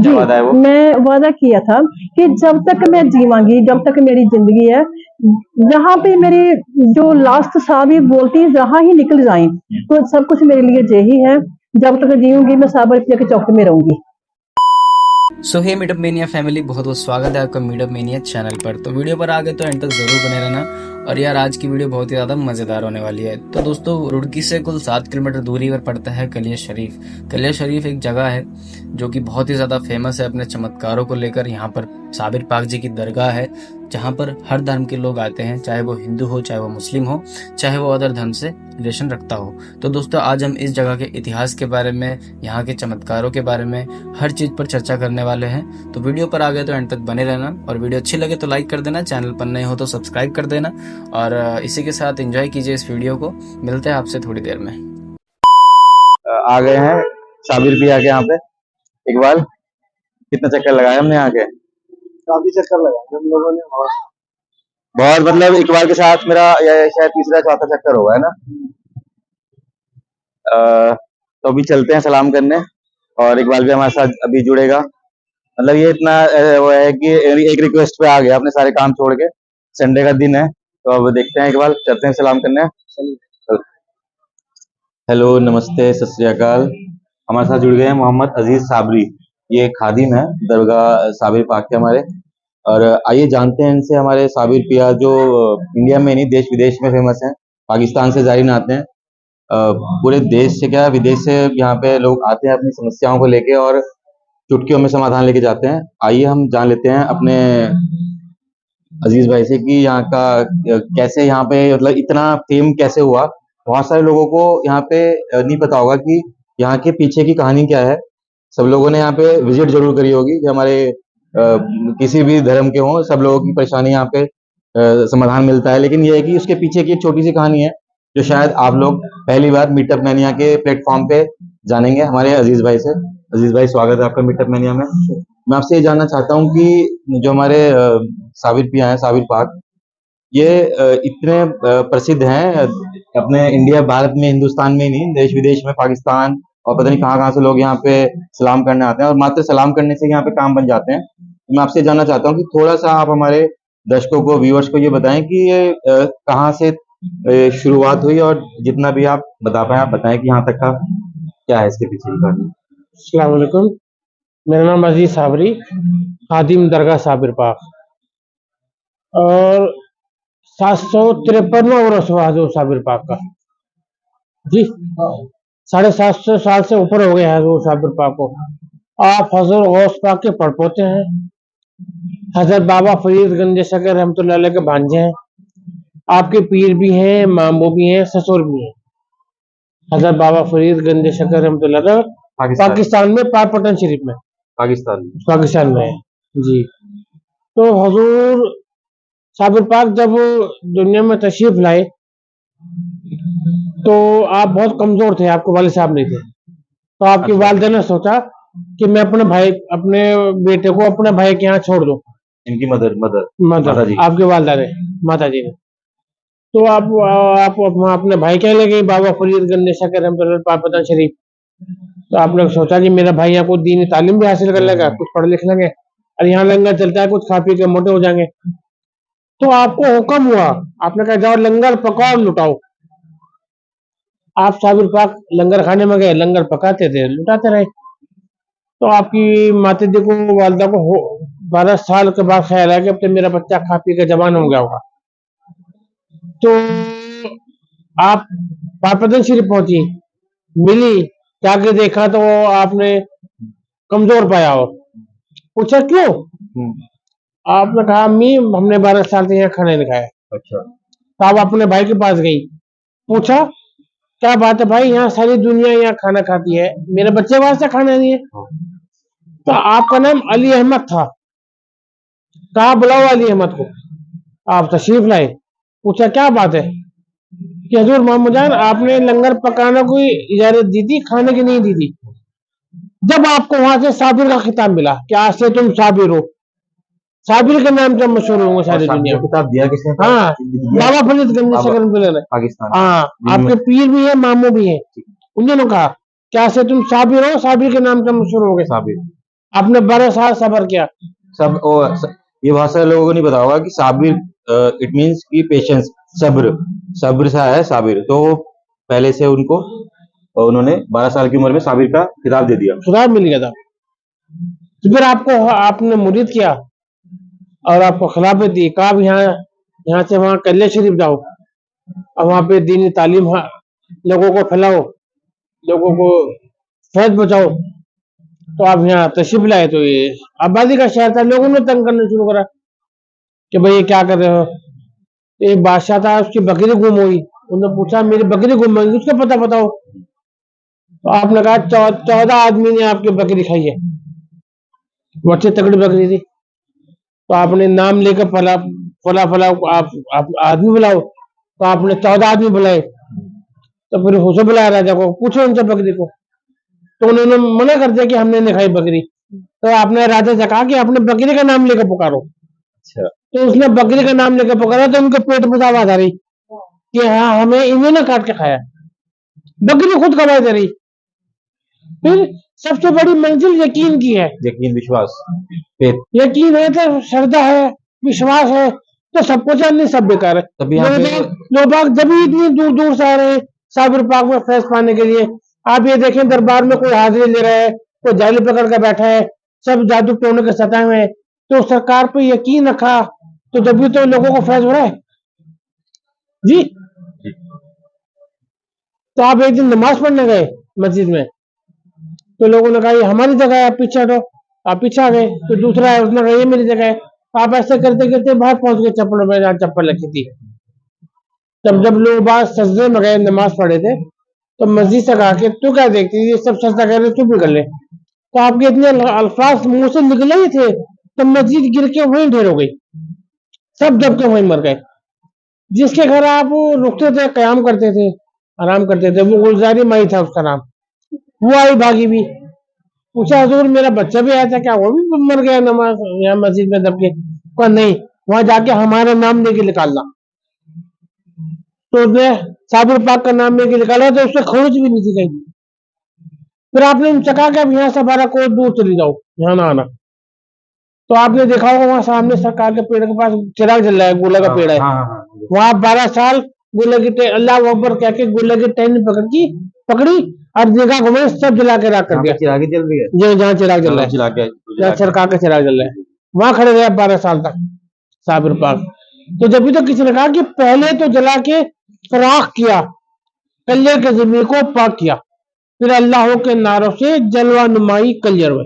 क्या वादा है वो? मैं वादा किया था कि जब तक मैं जीवांगी, जब तक मेरी जिंदगी है, जहाँ पे मेरी जो लास्ट सांस भी बोलती जहाँ ही निकल जाए, तो सब कुछ मेरे लिए जय ही है। जब तक जीऊंगी मैं साबरपिया के चौक में रहूंगी। सो हे मीटअप मेनिया फैमिली, बहुत बहुत स्वागत है आपका मीटअप मेनिया चैनल पर। तो वीडियो पर आगे तो एंड तक जरूर बने रहना। और यार आज की वीडियो बहुत ही ज़्यादा मज़ेदार होने वाली है। तो दोस्तों, रुड़की से कुल 7 किलोमीटर दूरी पर पड़ता है कलिया शरीफ। कलिया शरीफ एक जगह है जो कि बहुत ही ज़्यादा फेमस है अपने चमत्कारों को लेकर। यहाँ पर साबिर पाक जी की दरगाह है जहाँ पर हर धर्म के लोग आते हैं, चाहे वो हिंदू हो, चाहे वो मुस्लिम हो, चाहे वो अदर धर्म से रिलेशन रखता हो। तो दोस्तों, आज हम इस जगह के इतिहास के बारे में, यहाँ के चमत्कारों के बारे में, हर चीज़ पर चर्चा करने वाले हैं। तो वीडियो पर आगे तो एंड तक बने रहना, और वीडियो अच्छी लगे तो लाइक कर देना, चैनल पर नए हो तो सब्सक्राइब कर देना, और इसी के साथ एंजॉय कीजिए इस वीडियो को। मिलते हैं आपसे थोड़ी देर में। आ गए हैं साबिर पिया के यहाँ पे इकबाल। कितना चक्कर लगाया हमने यहाँ के? काफी चक्कर लगाए हम लोगों ने। और बहुत, मतलब इकबाल के साथ मेरा ये शायद तीसरा चौथा चक्कर होगा, है ना? तो अभी चलते हैं सलाम करने, और इकबाल भी हमारे साथ अभी जुड़ेगा। मतलब ये इतना वो है कि एक रिक्वेस्ट पे आ गया, अपने सारे काम छोड़ के। संडे का दिन है, तो अब देखते हैं इकबाल, चलते हैं सलाम करने। हेलो, नमस्ते, सत श्री अकाल। हमारे साथ जुड़ गए हैं मोहम्मद अजीज साबरी। ये खादिम है दरगाह साबिर पाक के हमारे। और आइए जानते हैं इनसे हमारे साबिर पिया, जो इंडिया में नहीं देश विदेश में फेमस हैं। पाकिस्तान से जारिन आते हैं, पूरे देश से क्या विदेश से यहाँ पे लोग आते हैं अपनी समस्याओं को लेके, और चुटकियों में समाधान लेके जाते हैं। आइए हम जान लेते हैं अपने अजीज भाई से कि यहाँ का कैसे, यहाँ पे मतलब इतना फेम कैसे हुआ। बहुत सारे लोगों को यहाँ पे नहीं पता होगा कि यहाँ के पीछे की कहानी क्या है। सब लोगों ने यहाँ पे विजिट जरूर करी होगी, कि हमारे किसी भी धर्म के हों, सब लोगों की परेशानी यहाँ पे समाधान मिलता है। लेकिन यह है कि उसके पीछे की एक छोटी सी कहानी है, जो शायद आप लोग पहली बार मीटअप मैनिया के प्लेटफॉर्म पे जानेंगे हमारे अजीज भाई से। अजीज भाई, स्वागत है आपका मीटअप मैनिया में। मैं आपसे ये जानना चाहता हूँ कि जो हमारे साबिर पिया हैं, साबिर पाक, ये इतने प्रसिद्ध हैं अपने इंडिया भारत में, हिंदुस्तान में ही नहीं, देश विदेश में, पाकिस्तान और पता नहीं कहाँ कहाँ से लोग यहाँ पे सलाम करने आते हैं, और मात्र सलाम करने से यहाँ पे काम बन जाते हैं। तो मैं आपसे जानना चाहता हूँ कि थोड़ा सा आप हमारे दर्शकों को, व्यूअर्स को ये बताएं कि ये कहाँ से शुरुआत हुई, और जितना भी आप बता पाए आप बताएं कि यहाँ तक का क्या है इसके पीछे की कहानी। अस्सलाम वालेकुम, मेरा नाम अजीज साबरी, खादिम दरगाह साबिर पाक। और 753वां वर्ष हुआ हजूर साबिर पाक का जी। 750 साल से ऊपर हो गया हजूर साबिर पाक को। आप हजूर गौस पाक के पड़पोते हैं। हजरत बाबा फरीद गंज शकर रहमतुल्लाह अलैह के भांजे हैं। आपके पीर भी हैं, मामू भी हैं, ससुर भी हैं। हजरत बाबा फरीद गंज शकर रहमतुल्लाह अलैह पाकिस्तान में, पाकपटन शरीफ में, पाकिस्तान में है जी। तो हजूर साबिर पाक जब दुनिया में तशरीफ लाए तो आप बहुत कमजोर थे, आपके वालिद साहब नहीं थे। तो आपकी वालिदा ने सोचा कि मैं अपने भाई, अपने बेटे को अपने भाई के यहाँ छोड़ दूं। इनकी मदर आपके वालिदा ने, माता जी ने। तो आप अपने भाई के ले गई, बाबा फरीद गंज शकर रहमतुल्लाह पाकपटन शरीफ। तो आपने सोचा कि मेरा भाई यहाँ को दीनी तालीम भी हासिल कर लेगा, कुछ पढ़ लिख लेंगे, और यहाँ लंगर चलता है, कुछ खा पी के मोटे हो जाएंगे। तो आपको हुक्म हुआ, आपने कहा जाओ लंगर पकाओ लुटाओ। आप साबिर पाक लंगर खाने में गए, लंगर पकाते थे, लुटाते रहे। तो आपकी माता जी को, वालिदा को 12 साल के बाद ख्याल आया कि अब तो मेरा बच्चा खा पी के जवान हो गया होगा। तो आप पाकपटन शरीफ पहुंची, मिली, जाके देखा तो आपने कमजोर पाया हो। पूछा क्यों? आपने कहा अम्मी, हमने 12 साल से यहाँ खाना नहीं खाया। अच्छा। तो आप अपने भाई के पास गई, पूछा क्या बात है भाई, यहाँ सारी दुनिया यहाँ खाना खाती है, मेरे बच्चे वास्ते खाना नहीं है। तो आपका नाम अली अहमद था। कहा बुलाओ अली अहमद को। आप तशरीफ लाए, पूछा क्या बात है कि हजूर मोहम्मद जान, आपने लंगर पकाने को इजाजत दी थी, खाने की नहीं दी थी। जब आपको वहां से साबिर का खिताब मिला कि आज से तुम साबिर हो, साबिर के नाम से मशहूर होंगे सारी दुनिया में। किताब दिया किसने? हाँ, बाबा फरीद गंज शकर पाकिस्तान। हाँ, आपके पीर भी है, मामू भी है। उन्होंने कहा क्या से तुम साबिर हो, साबिर के नाम से मशहूर हो गए। साबिर। आपने 12 साल सब्र किया। ये बहुत सारे लोगों को नहीं पता होगा कि साबिर इट मींस की पेशेंस, सब्र। सब्र सा है साबिर, तो पहले से उनको उन्होंने 12 साल की उम्र में साबिर का खिताब दे दिया। खुदा मिल गया था। तो फिर आपको आपने मुरीद किया और आपको खिलाफत दी, कहा अब यहाँ से वहां कल्ले शरीफ जाओ और वहां पे दीनी तालीम लोगों को फैलाओ, लोगों को फैज बचाओ। तो आप यहाँ तशरीफ लाए, तो ये आबादी का शहर था, लोगों ने तंग करना शुरू करा कि भाई ये क्या कर रहे हो। एक बादशाह था, उसकी बकरी गुम हुई, उन्होंने पूछा मेरी बकरी गुम हुई, उसका पता बताओ। तो आपने कहा 14 आदमी ने आपकी बकरी खाई है, वो अच्छी तगड़ी बकरी थी। तो आपने नाम लेकर फला फला फला आप आदमी बुलाओ। तो आपने 14 आदमी बुलाए, तो फिर उसे बुलाया राजा को, पूछो उनसे बकरी को। तो उन्होंने मना कर दिया कि हमने नहीं खाई बकरी। तो आपने राजा से कहा कि अपने बकरी का नाम लेकर पुकारो। अच्छा। तो उसने बकरी का नाम लेकर पुकारा, तो उनके पेट में आवाज आ रही कि हाँ हमें इन्होंने काट के खाया, बकरी खुद कमाई दे रही। फिर सबसे बड़ी मंजिल यकीन की है। यकीन, विश्वास, फेथ। यकीन है तो श्रद्धा है, विश्वास है तो सब कुछ है, नहीं सब बेकार है। तभी यहाँ पे लोग जब इतनी दूर दूर से आ रहे हैं साबिर पाक में फैज पाने के लिए। आप ये देखें, दरबार में कोई हाजिरी ले रहा है, कोई जाली पकड़ कर बैठा है, सब जादू टोने के सताए हुए हैं। तो सरकार पे यकीन रखा, तो जब भी तो लोगों को फैज हो रहा है जी। तो आप एक दिन नमाज पढ़ने गए मस्जिद में, तो लोगों ने कहा ये हमारी जगह है, आप पीछे हटो। आप पीछे आ गए, तो दूसरा है, उसने कहा ये मेरी जगह है। आप ऐसे करते करते बाहर पहुंच गए चप्पलों में, जहाँ चप्पल रखी थी। तब जब लोग बाहर सजदे में गए, नमाज पढ़े थे, तो मस्जिद से कहा कि तू क्या देखती, ये सब सजदा कर रहे, तू भी कर ले। तो आपके इतने अल्फाज मुंह से निकले ही थे, तो मस्जिद गिर के वहीं ढेर हो गई, सब दब के वहीं मर गए। जिसके घर आप रुकते थे, कयाम करते थे, आराम करते थे, वो गुलजारी माई था उसका नाम। वो आई भागी भी, पूछा हजूर मेरा बच्चा भी आया था क्या, वो भी मर गया नमाज यहाँ मस्जिद में दब के। कहा नहीं, वहां जाके हमारा नाम लेके निकालना। तो उसने साबिर पाक का नाम लेके निकाला, तो उससे खरोच भी नहीं थी कहीं। फिर आपने उनसे कहा कि अब यहाँ से 12 कोस दूर चली जाओ, यहाँ ना आना। तो आपने देखा होगा वहां सामने सरकार के पेड़ के पास चिराग जल रहा है, गोला का पेड़ है। वहां 12 साल गोले की अल्लाह अकबर कह के गोले की टहनी पकड़ी और जगह घुमाई, सब जला के राख कर दिया। चिराग जल रही है, जो जहाँ चिराग जल रहा है, जहाँ सरकार का चिराग जल रहा है, वहां खड़े रहे 12 साल तक साबिर पाक। तो जब भी तो किसी ने कहा कि पहले तो जला के फराख किया, कल्ले के जमीन को पाक किया, फिर अल्लाह के नारों से जलवा नुमाई कलियर में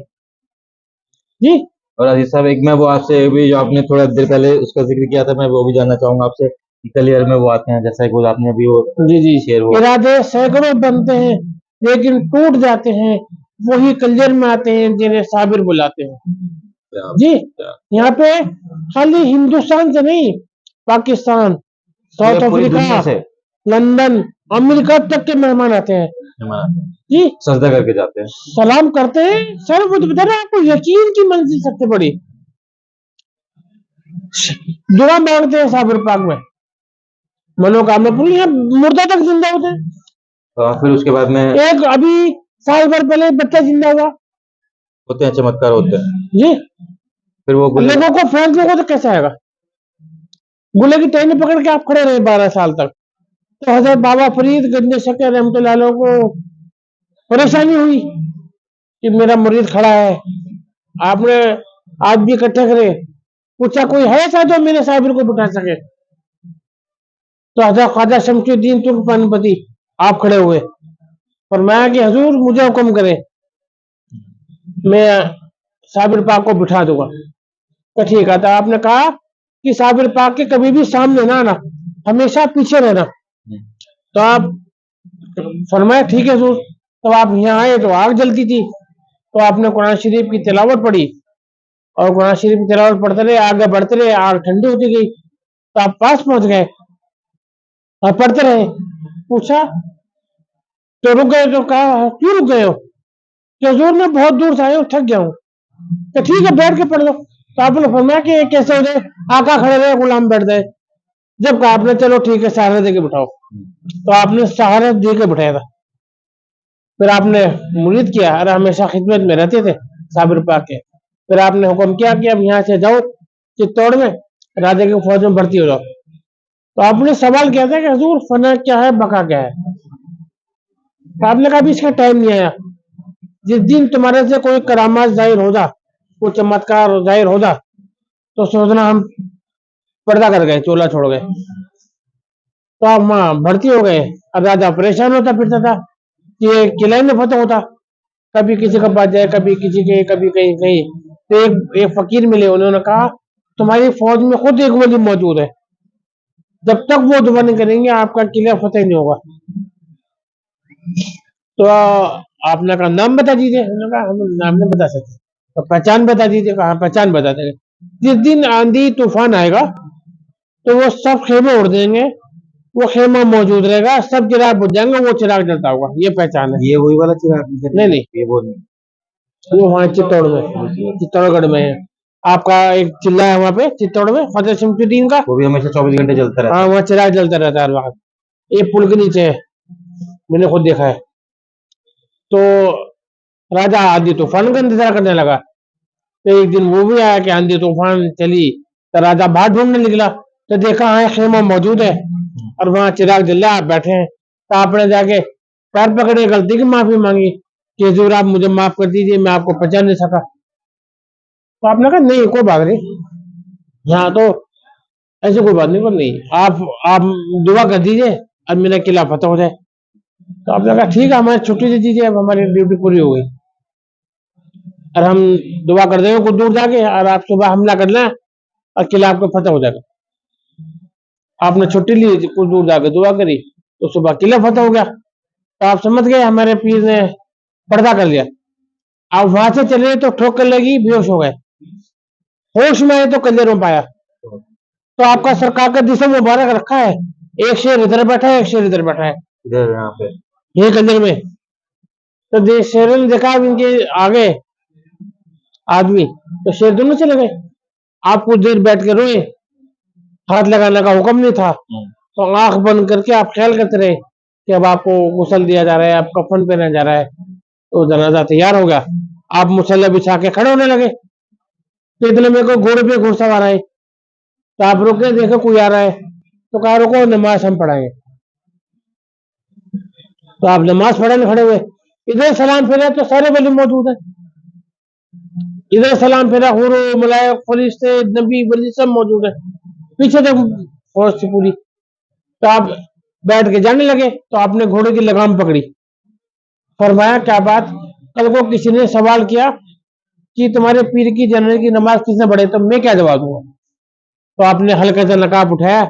जी। और अजीज साहब, एक मैं वो आपसे भी जो आपने थोड़ा देर पहले उसका जिक्र किया था, मैं वो भी जानना चाहूंगा आपसे कि कलियर में वो आते हैं, जैसा कि आपने अभी वो जी शेर वो इरादे सैकड़ों बनते हैं लेकिन टूट जाते हैं, वही कलियर में आते हैं जिन्हें साबिर बुलाते हैं जी। यहाँ पे खाली हिंदुस्तान से नहीं, Pakistan, south Africa, London, America तक के मेहमान आते हैं जी, सजदा करके जाते हैं, सलाम करते हैं। सर वो तो बता रहे आपको, यकीन की मंजिल सबसे बड़ी, दुआ मांगते हैं साबिर पाक में, मनोकामना पूरी है, मुर्दा तक जिंदा होते हैं। फिर उसके बाद में एक अभी साल भर पहले बच्चा जिंदा हुआ, होते हैं, चमत्कार होते हैं जी। फिर वो लोगों को फैसले को तो कैसे आएगा, गुले की टहनी पकड़ के आप खड़े रहे 12 साल तक। तो हजरत बाबा फरीद गंज शक्कर रहमतुल्लाह अलैह को परेशानी हुई कि मेरा मुरीद खड़ा है। आपने आज भी इकट्ठे करे, पूछा कोई है ऐसा जो मेरे साबिर को बिठा सके। तो हजरत ख्वाजा शमशुद्दीन तुर्कपानपति आप खड़े हुए, फरमाया कि हजूर मुझे हुक्म करे, मैं साबिर पाक को बिठा दूंगा। तो ठीक है। तो आपने कहा कि साबिर पाक के कभी भी सामने ना आना, हमेशा पीछे रहना। तो आप फरमाया ठीक है हजूर। तो आप यहाँ आए तो आग जलती थी, तो आपने कुरान शरीफ की तिलावत पढ़ी, और कुरान शरीफ की तिलावत पढ़ते रहे, आगे बढ़ते रहे, आग ठंडी होती गई। तो आप पास पहुंच गए और पढ़ते रहे। पूछा तो रुक गए, तो कहा क्यों रुक गए हो, कि हजूर मैं बहुत दूर से आया हूँ, थक गया हूँ। तो ठीक है बैठ के पढ़ लो। तो आपने फरमाया कि कैसे हो जाए, आका खड़े रहे, गुलाम बैठ गए। जब कहा आपने चलो ठीक है सहारा दे के बिठाओ, तो आपने सहारा दे के बिठाया था। फिर आपने मुरीद किया और हमेशा खिदमत में रहते थे। साबिर पाक के। फिर आपने हुक्म किया कि अब यहाँ से जाओ चित्तौड़ में, राजा की फौज में भर्ती हो जाओ। तो आपने सवाल किया था कि हजूर फना क्या है, बका क्या है। तो आपने कहा अभी इसका टाइम नहीं आया। जिस दिन तुम्हारे से कोई करामात जाहिर हो जा, कोई चमत्कार जाहिर हो जा, तो सोचना हम पर्दा कर गए, चोला छोड़ गए। तो आप वहां भर्ती हो गए। अब राजा परेशान होता फिरता था कि ये किले में फतह होता, कभी किसी के पास जाए, कभी किसी के, कभी कहीं कहीं। तो एक फकीर मिले, उन्होंने कहा तुम्हारी फौज में खुद एक वली मौजूद है, जब तक वो दुआ नहीं करेंगे आपका किला फतेह नहीं होगा। तो आपने कहा नाम बता दीजिए। उन्होंने कहा हम नाम नहीं बता सकते। तो पहचान बता दीजिए। कहा पहचान बता देंगे। जिस दिन आंधी तूफान आएगा तो वो सब खेमे उड़ देंगे, वो खेमा मौजूद रहेगा, सब चिराग बुझ जाएंगे, वो चिराग जलता होगा। ये पहचान है। ये वही वाला चिराग? नहीं नहीं, ये वो नहीं। वो वहाँ चित्तौड़ में, चित्तौड़गढ़ में है। आपका एक चिल्ला है वहाँ पे चित्तौड़ में, फतेह शमशुद्दीन का। वो भी हमेशा 24 घंटे चलता रहता हाँ, वहाँ चिराग जलता रहता है हर वक्त। ये पुल के नीचे है, मैंने खुद देखा है। तो राजा आंधी तूफान का इंतजार करने लगा। तो एक दिन वो भी आया कि आंधी तूफान चली, तो राजा बाहर ढूंढने निकला, तो देखा हाँ खेमा मौजूद है और वहां चिराग जल रहा है, आप बैठे हैं। तो आपने जाके पैर पकड़े, गलती की माफी मांगी कि हुजूर आप मुझे माफ कर दीजिए, मैं आपको पहचान नहीं सका। तो आपने कहा नहीं कोई बात नहीं, यहाँ तो ऐसी कोई बात नहीं, पर नहीं आप दुआ कर दीजिए अब मेरा किला फतेह हो जाए। तो आपने कहा ठीक है, हमारी छुट्टी दे दीजिए, अब हमारी ड्यूटी पूरी हो गई और हम दुआ कर देंगे कुछ दूर जाके, और आप सुबह हमला करना है और किला आपको फतेह हो जाएगा। आपने छुट्टी ली, कुछ दूर जाके दुआ करी, तो सुबह किला फतेह हो गया। तो आप समझ गए हमारे पीर ने पर्दा कर लिया। आप वहां से चले तो ठोकर लगी, बेहोश हो गए। होश में आए तो कंजर में पाया। तो आपका सरकार का दिशा मुबारक रखा है, एक शेर इधर बैठा है, एक शेर इधर बैठा है, इधर यहाँ पे। ये कंजर में। तो शेर ने देखा इनके आगे आदमी, तो शेर दोनों चले गए। आप कुछ देर बैठ के रोए, हाथ लगाने का हुक्म नहीं था, तो आंख बंद करके आप ख्याल करते रहे कि अब आपको गुस्ल दिया जा रहा है, आप कफन पहना जा रहा है। तो जनाजा तैयार हो गया, आप मुसल्ला बिछा के खड़े होने लगे। तो इतने में कोई घोड़े पे घुड़सवार आए, तो आप रुके, देखो कोई आ रहा है, तो कहा रुको नमाज हम पढ़ाएंगे। तो आप नमाज पढ़ने खड़े हुए, इधर सलाम फेरा तो सारे वली मौजूद है, इधर सलाम फेरा, हुरू मलाइक फरिश्ते नबी वली सब मौजूद है, पीछे तक फौज थी पूरी। तो आप बैठ के जाने लगे, तो आपने घोड़े की लगाम पकड़ी, फरमाया क्या बात, कल को किसी ने सवाल किया कि तुम्हारे पीर की जनरल की नमाज किसने पढ़े, तो मैं क्या जवाब दूंगा। तो आपने हल्का सा नकाब उठाया,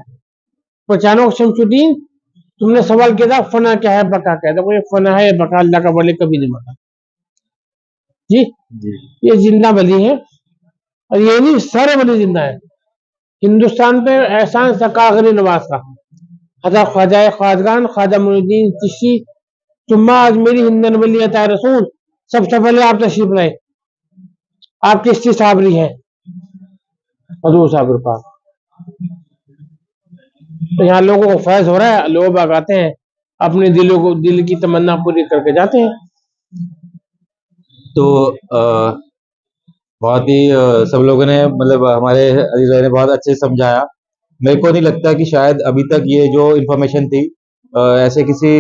पहचानो शमशुद्दीन, तुमने सवाल किया था फना क्या है, बका क्या है। तो कोई फना है बका अल्लाह का वली कभी नहीं बता जी, ये जिंदा वली है, और ये नहीं सारे वली जिंदा है। हिंदुस्तान पे एहसान सकागरी नवाज का, हजरत ख्वाजा ख्वाजगान ख्वाजा मुइनुद्दीन चिश्ती जुम्मा अजमेरी हिंदन वली अता रसूल, सबसे पहले आप तशरीफ लाए, आप चिश्ती साबरी हैं, हजूर साबिर पाक। तो यहाँ लोगों को फैज हो रहा है, लोग बाग आते हैं, अपने दिल की तमन्ना पूरी करके जाते हैं। तो बहुत ही सब लोगों ने मतलब हमारे अजीज भाई ने बहुत अच्छे से समझाया। मेरे को नहीं लगता कि शायद अभी तक ये जो इन्फॉर्मेशन थी ऐसे किसी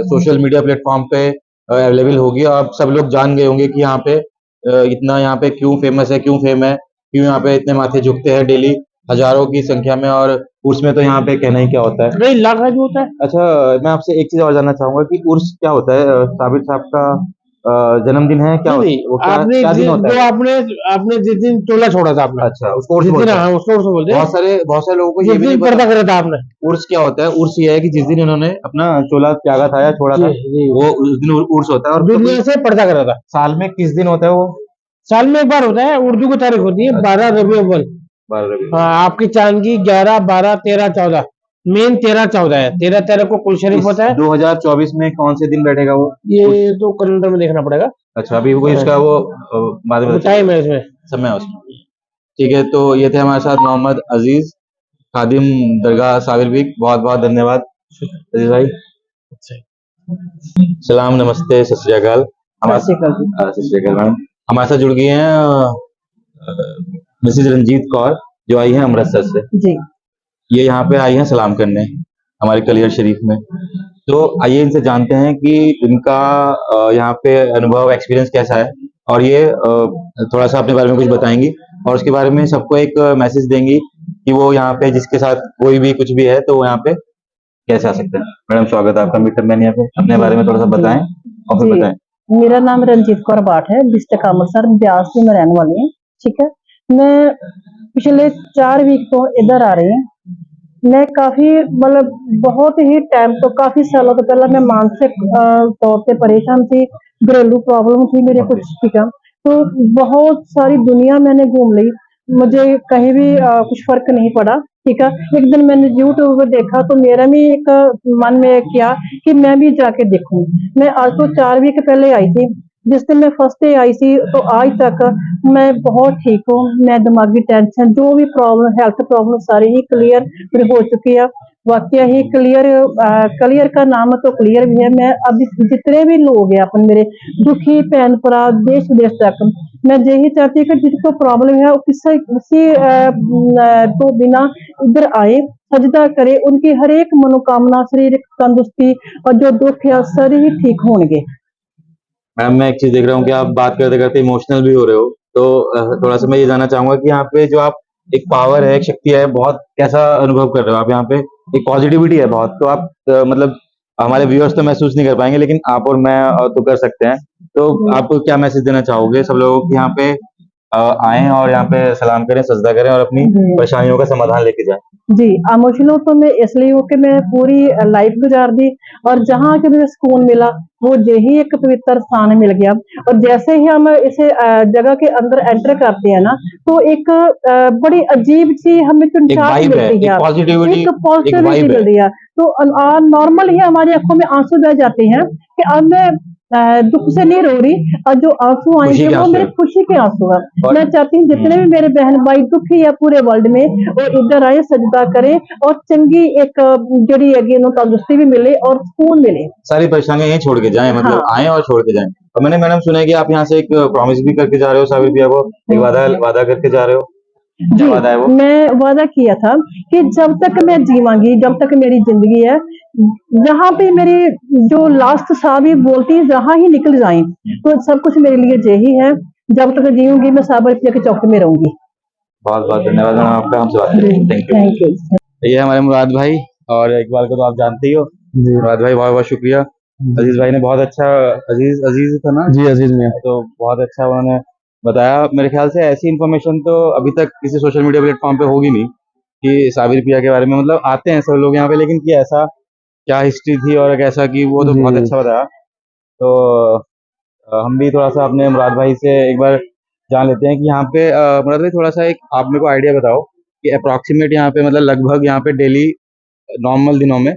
सोशल मीडिया प्लेटफॉर्म पे अवेलेबल होगी, और आप सब लोग जान गए होंगे कि यहाँ पे इतना यहाँ पे क्यों फेमस है, क्यों फेम है, क्यों यहाँ पे इतने माथे झुकते हैं डेली हजारों की संख्या में, और उर्स में तो यहाँ पे कहना ही क्या होता है। कई लाख जो होता है। अच्छा, मैं आपसे एक चीज और जानना चाहूंगा कि उर्स क्या होता है? साबिर साहब का जन्मदिन है क्या? नहीं, वो क्या आपने क्या दिन होता जो है? आपने जिस दिन चोला छोड़ा था आपने, अच्छा, उसको उर्स जिस दिन, बोलते हैं। हाँ उसको उर्स बोलते हैं। बहुत सारे लोगों को ये जिस भी नहीं दिन पर्दा पता करा था आपने, उर्स क्या होता है। उर्स ये है कि जिस दिन उन्होंने अपना चोला त्यागा था या छोड़ा था, जी। वो उस दिन उर्स होता है। और दुनिया से पर्दा करा था। साल में किस दिन होता है वो? साल में एक बार होता है, उर्दू की तारीख होती है 12 रबी अव्वल। 12 रबी। हाँ, आपकी चांद की 11, 12, 13, 14, मेन 13, 14 है। 13 को कुल शरीफ होता है। 2024 में कौन से दिन बैठेगा वो? ये तो कैलेंडर में देखना पड़ेगा। अच्छा, अभी वो इसका वो बाद में टाइम है इसमें, समय है उसमें। ठीक है, तो ये थे हमारे साथ मोहम्मद अजीज खादिम दरगाह साबिर बीक। बहुत बहुत धन्यवाद अजीज भाई। सलाम, नमस्ते, सत श्री अकाल। सत श्री अकाल जी। सत श्री अकाल मैम। हमारे साथ जुड़ गई हैं मिसेज रंजीत कौर, जो आई हैं अमृतसर से। जी ये यहाँ पे आई हैं सलाम करने हमारे कलियर शरीफ में। तो आइए इनसे जानते हैं कि इनका यहाँ पे अनुभव एक्सपीरियंस कैसा है, और ये थोड़ा सा अपने बारे में कुछ बताएंगी, और उसके बारे में सबको एक मैसेज देंगी कि वो यहाँ पे जिसके साथ कोई भी कुछ भी है तो वो यहाँ पे कैसे आ सकते हैं। मैडम, स्वागत है आपका मीटर मैनिया पे। अपने बारे में थोड़ा सा बताएं और फिर जी बताएं। मेरा नाम रंजीत कौर बाट है, डिस्ट्रिक्ट अमृतसर ब्यास की मैं रहने वाली हूँ। ठीक है, मैं पिछले 4 वीक तो इधर आ रही हूँ। मैं काफी मतलब बहुत ही टाइम तो काफी सालों तो पहले मैं मानसिक तौर पे परेशान थी, घरेलू प्रॉब्लम थी मेरे कुछ। ठीक है, तो बहुत सारी दुनिया मैंने घूम ली, मुझे कहीं भी कुछ फर्क नहीं पड़ा। ठीक है, एक दिन मैंने यूट्यूब पर देखा तो मेरा भी एक मन में किया कि मैं भी जाके देखूं। मैं आज तो 4 वीक पहले आई थी। जिस दिन मैं फर्स्ट डे आई थी तो आज तक मैं बहुत ठीक हूँ। मैं दिमागी टेंशन जो भी प्रॉब्लम, हेल्थ प्रॉब्लम सारी ही क्लियर फिर हो चुकी है। वाकया ही क्लियर, क्लियर का नाम तो क्लियर भी है। मैं अभी जितने भी लोग हैं अपन मेरे दुखी भैन भरा देश विदेश तक, मैं यही चाहती हूँ कि जिसको प्रॉब्लम है वो किसी तो बिना इधर आए, सजदा करे, उनकी हर एक मनोकामना, शारीरिक तंदुरुस्ती और जो दुख है सारे ही ठीक होंगे। मैम, मैं एक चीज देख रहा हूँ कि आप बात करते करते इमोशनल भी हो रहे हो, तो थोड़ा सा मैं ये जानना चाहूंगा कि यहाँ पे जो आप एक पावर है, एक शक्ति है, बहुत कैसा अनुभव कर रहे हो आप यहाँ पे? एक पॉजिटिविटी है बहुत, तो आप मतलब हमारे व्यूअर्स तो महसूस नहीं कर पाएंगे, लेकिन आप और मैं तो कर सकते हैं। तो आप क्या मैसेज देना चाहोगे सब लोगों को कि यहाँ पे आए और यहाँ पे सलाम करें, सजदा करें और अपनी जी परेशानियों का समाधान लेके जाएं? जी, इमोशनल तो मैं इसलिए हूँ कि मैं पूरी लाइफ गुजार दी और जहाँ के मुझे सुकून मिला वो यही एक पवित्र स्थान मिल गया। और जैसे ही हम इसे जगह के अंदर एंटर करते हैं ना, तो एक बड़ी अजीब सी हमें एक चुनचाट वाइब है, मिलती एक है, पॉजिटिविटी, एक एक पॉजिटिविटी वाइब है। मिलती है। तो नॉर्मल ही हमारी आंखों में आंसू बह जाते हैं कि अब मैं दुख से नहीं रो रही, और जो आंसू खुशी आएंगे के वो आंसू मेरे है। खुशी के आंसू है। और मैं चाहती हूँ जितने भी मेरे बहन भाई दुखी है पूरे वर्ल्ड में, वो इधर आए, सजदा करें और चंगी एक जड़ी है इन्हों तंदुरुस्ती भी मिले और सुकून मिले। सारी परेशानियां यहीं छोड़ के जाएं, मतलब हाँ आए और छोड़ के जाएं। और मैंने मैडम सुना है कि आप यहाँ से एक प्रॉमिस भी करके जा रहे हो साबिर भैया को, एक वादा वादा करके जा रहे हो। क्या जी, वादा है वो? मैं वादा किया था कि जब तक मैं जीवांगी, जब तक मेरी जिंदगी है, जहाँ पे मेरी जो लास्ट सांस भी बोलती है जहाँ ही निकल जाए, तो सब कुछ मेरे लिए यही है। जब तक जीऊंगी मैं साबर पिया के चौक में रहूंगी। बहुत बहुत धन्यवाद मैडम आपका, हमसे बात करने के लिए। Thank you. Thank you. ये हमारे मुराद भाई, और इकबाल को तो आप जानते ही हो। जी मुराद भाई, बहुत बहुत शुक्रिया। अजीज भाई ने बहुत अच्छा, अजीज अजीज था ना, जी अजीज मियाँ। तो बहुत अच्छा उन्होंने बताया। मेरे ख्याल से ऐसी इन्फॉर्मेशन तो अभी तक किसी सोशल मीडिया प्लेटफॉर्म पे होगी नहीं कि साबिर पिया के बारे में, मतलब आते हैं सब लोग यहाँ पे, लेकिन कि ऐसा क्या हिस्ट्री थी और कैसा, कि वो तो जी बहुत अच्छा बताया। तो हम भी थोड़ा सा अपने मुराद भाई से एक बार जान लेते हैं कि यहाँ पे मुराद भाई थोड़ा सा एक आप मेरे को आइडिया बताओ कि अप्रोक्सीमेट यहाँ पे, मतलब लगभग यहाँ पे डेली नॉर्मल दिनों में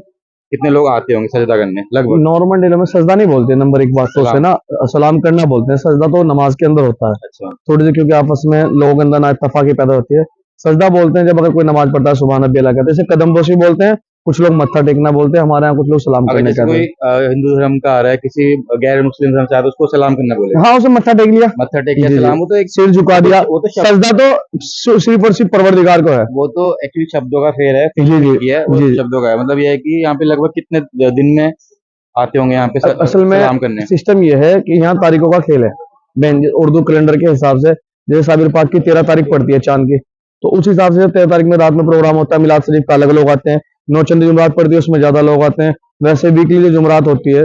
कितने लोग आते होंगे सजदा करने लगभग? नॉर्मल डेलो में सजदा नहीं बोलते, नंबर एक बात तो सलाम। उसे ना सलाम करना बोलते हैं। सजदा तो नमाज के अंदर होता है अच्छा। थोड़ी सी, क्योंकि आपस में लोगों के अंदर ना इत्तफाकी पैदा होती है। सजदा बोलते हैं जब अगर कोई नमाज पढ़ता है, सुबहान अल्लाह कहते हैं। इसे कदम बोशी बोलते हैं, कुछ लोग मत्था टेकना बोलते हैं, हमारे यहाँ कुछ लोग सलाम अगर करने जैसे कहते कोई हैं। हिंदू धर्म का आ रहा है, किसी गैर मुस्लिम धर्म से आ रहा है, तो उसको सलाम करना बोलेगा? हाँ, उसे मत्था टेक लिया, मत्था टेक लिया, जी जी, सलाम। वो तो एक सिर झुका दिया। वो तो शब्द, सजदा तो सिर्फ और सिर्फ परवरदिगार को है। वो तो एक्चुअली शब्दों का फेर है, जी जी की है वो जी। शब्दों का है। मतलब ये है कि यहाँ पे लगभग कितने दिन में आते होंगे यहाँ पे असल में सलाम करने? सिस्टम ये है कि यहाँ तारीखों का खेल है। उर्दू कैलेंडर के हिसाब से जैसे साबिर पाक की 13 तारीख पड़ती है चांद की, तो उस हिसाब से 13 तारीख में रात में प्रोग्राम होता है। मिलाद शरीफ का अलग लोग आते हैं। नौचंदी जुमरात पड़ती है, उसमें ज्यादा लोग आते हैं। वैसे वीकली जो जुमरात होती है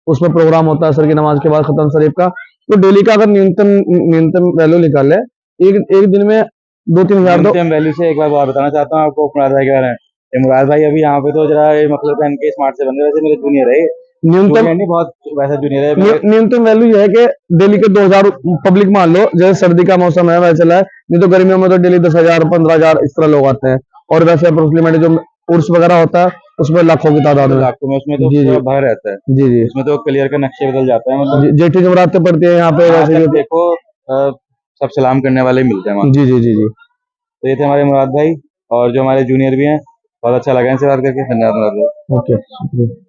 उसमें प्रोग्राम होता है असर की नमाज के बाद खत्म शरीफ का। तो डेली का अगर न्यूनतम वैल्यू निकाले, एक दिन में 2-3 हजार तो न्यूनतम वैल्यू से एक बार और बताना चाहता हूँ आपको मुराद भाई के बारे में। ये मुराद भाई अभी यहाँ पे तो जरा ये मफलर पहन के स्मार्ट से बन गए, वैसे मेरे जूनियर है। न्यूनतम जूनियर नहीं, बहुत वैसा जूनियर है मेरे। न्यूनतम वैल्यू ये है कि डेली के 2000 पब्लिक मान लो, जैसे सर्दी का मौसम है वैसे चला है। नहीं तो गर्मियों में तो डेली 10,000 15,000 इस तरह लोग आते हैं। और वैसे अप्रोक्सीमेट जो उर्स वगैरह होता है उसमें लाखों की तादाद में। लाखों में, उसमें तो जी जी पूरा भर रहता है। जी जी उसमें तो क्लियर का नक्शे बदल जाता है, मतलब जेठी जमरातें पड़ती है यहाँ पे जहाँ वैसे तक ही। देखो सब सलाम करने वाले ही मिलते हैं वहाँ। जी जी जी जी। तो ये थे हमारे मुराद भाई, और जो हमारे जूनियर भी हैं। बहुत अच्छा लगा इनसे बात करके। धन्यवाद मुराद भाई। ओके, शुक्रिया।